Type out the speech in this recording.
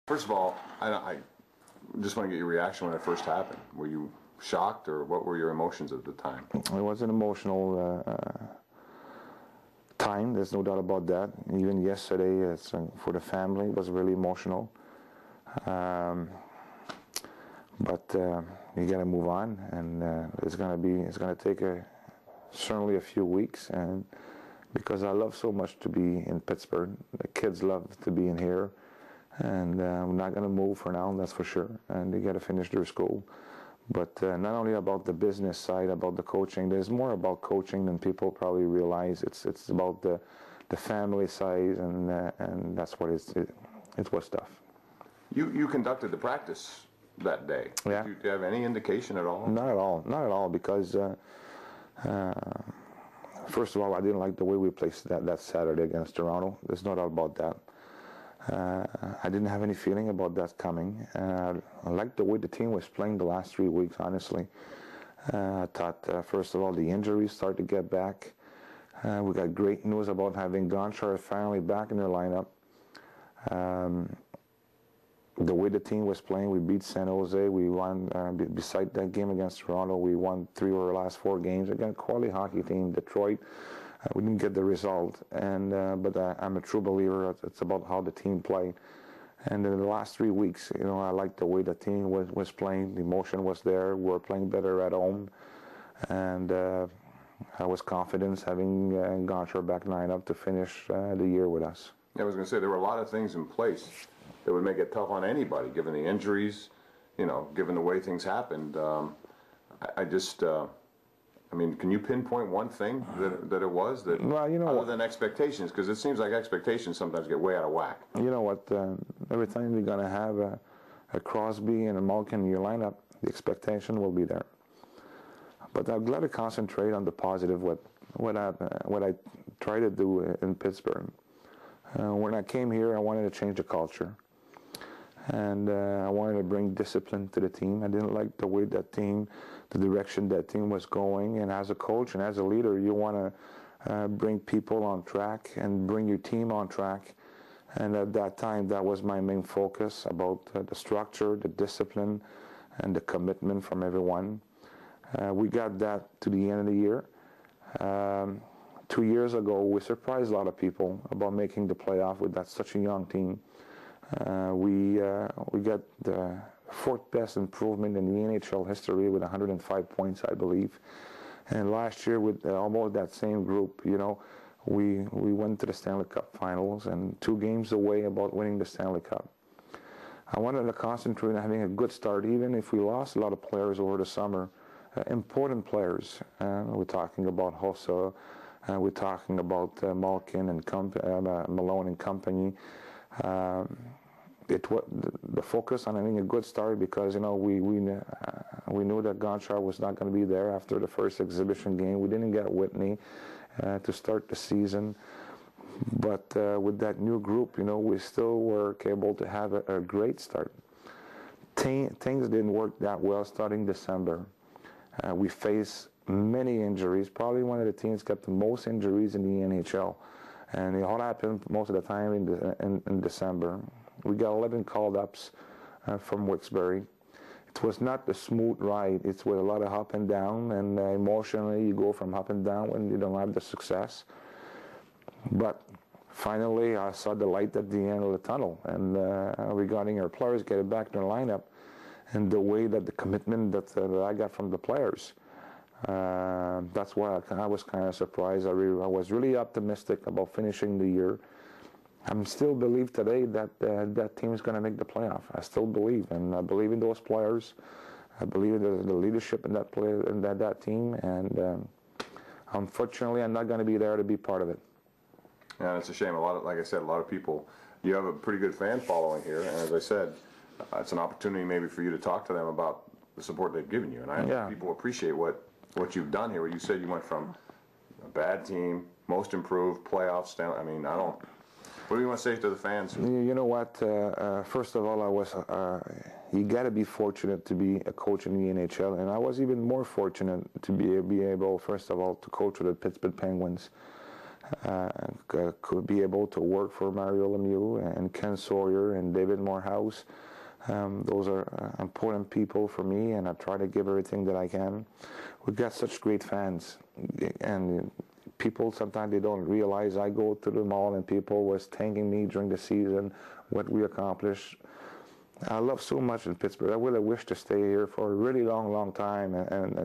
First of all, I just want to get your reaction when it first happened. Were you shocked, or what were your emotions at the time? It was an emotional time. There's no doubt about that. Even yesterday, for the family, it was really emotional. But you got to move on, and it's gonna take certainly a few weeks, and because I love so much to be in Pittsburgh, the kids love to be in here, and I'm not gonna move for now, that's for sure. And they got to finish their school. But not only about the business side, about the coaching. There's more about coaching than people probably realize. It's about the family side, and that's what it was tough. You conducted the practice that day. Yeah. Did you have any indication at all? Not at all, because first of all, I didn't like the way we played that Saturday against Toronto. There's no doubt about that. I didn't have any feeling about that coming. I liked the way the team was playing the last 3 weeks, honestly. I thought, first of all, the injuries started to get back. We got great news about having Gonchar finally back in their lineup. The way the team was playing, we beat San Jose. We won, beside that game against Toronto, we won 3 of our last 4 games. Again, quality hockey team. Detroit, we didn't get the result, but I'm a true believer. It's about how the team played. And in the last 3 weeks, I liked the way the team was playing. The emotion was there. We were playing better at home, and I was confident having Gonchar back lineup to finish the year with us. I was going to say there were a lot of things in place that would make it tough on anybody, given the injuries, given the way things happened. I mean, can you pinpoint one thing that it was that, well, other than expectations? Because it seems like expectations sometimes get way out of whack. You know what? Every time you're going to have a Crosby and a Malkin in your lineup, the expectation will be there. But I'm glad to concentrate on the positive. What I try to do in Pittsburgh. When I came here, I wanted to change the culture. And I wanted to bring discipline to the team. I didn't like the way that team, the direction that team was going. And as a coach and as a leader, you want to bring people on track and bring your team on track. And at that time, that was my main focus, about the structure, the discipline, and the commitment from everyone. We got that to the end of the year. 2 years ago, we surprised a lot of people about making the playoff with such a young team. We got the 4th best improvement in the NHL history with 105 points, I believe. And last year, with almost that same group, we went to the Stanley Cup Finals and 2 games away about winning the Stanley Cup. I wanted to concentrate on having a good start, even if we lost a lot of players over the summer, important players. We're talking about Hossa, we're talking about Malkin and Malone and company. The focus on having a good start, because we knew that Gonchar was not going to be there after the first exhibition game. We didn't get Whitney to start the season, but with that new group, we still were able to have a great start. Things didn't work that well starting December. We faced many injuries. Probably one of the teams got the most injuries in the NHL. And it all happened most of the time in December. We got 11 called-ups from Wilkes-Barre. It was not a smooth ride. It's with a lot of up and down, and emotionally you go from up and down when you don't have the success. But finally, I saw the light at the end of the tunnel. And regarding our players getting back in their lineup, and the way that the commitment that I got from the players, that's why I was kind of surprised. I was really optimistic about finishing the year. I still believe today that that team is going to make the playoff. I still believe, and I believe in those players. I believe in the leadership in that player and that team. And unfortunately, I'm not going to be there to be part of it. Yeah, it's a shame. Like I said, a lot of people. You have a pretty good fan following here, and as I said, it's an opportunity maybe for you to talk to them about the support they've given you. And I think people appreciate what you've done here. You said you went from a bad team, most improved, playoffs. I mean, what do you want to say to the fans? You know what? First of all, you got to be fortunate to be a coach in the NHL, and I was even more fortunate to be able, first of all, to coach with the Pittsburgh Penguins. could be able to work for Mario Lemieux and Ken Sawyer and David Morehouse. Those are important people for me, and I try to give everything that I can. We've got such great fans, and people sometimes they don't realize I go to the mall and people was thanking me during the season, what we accomplished. I love so much in Pittsburgh. I would have wished to stay here for a really long time and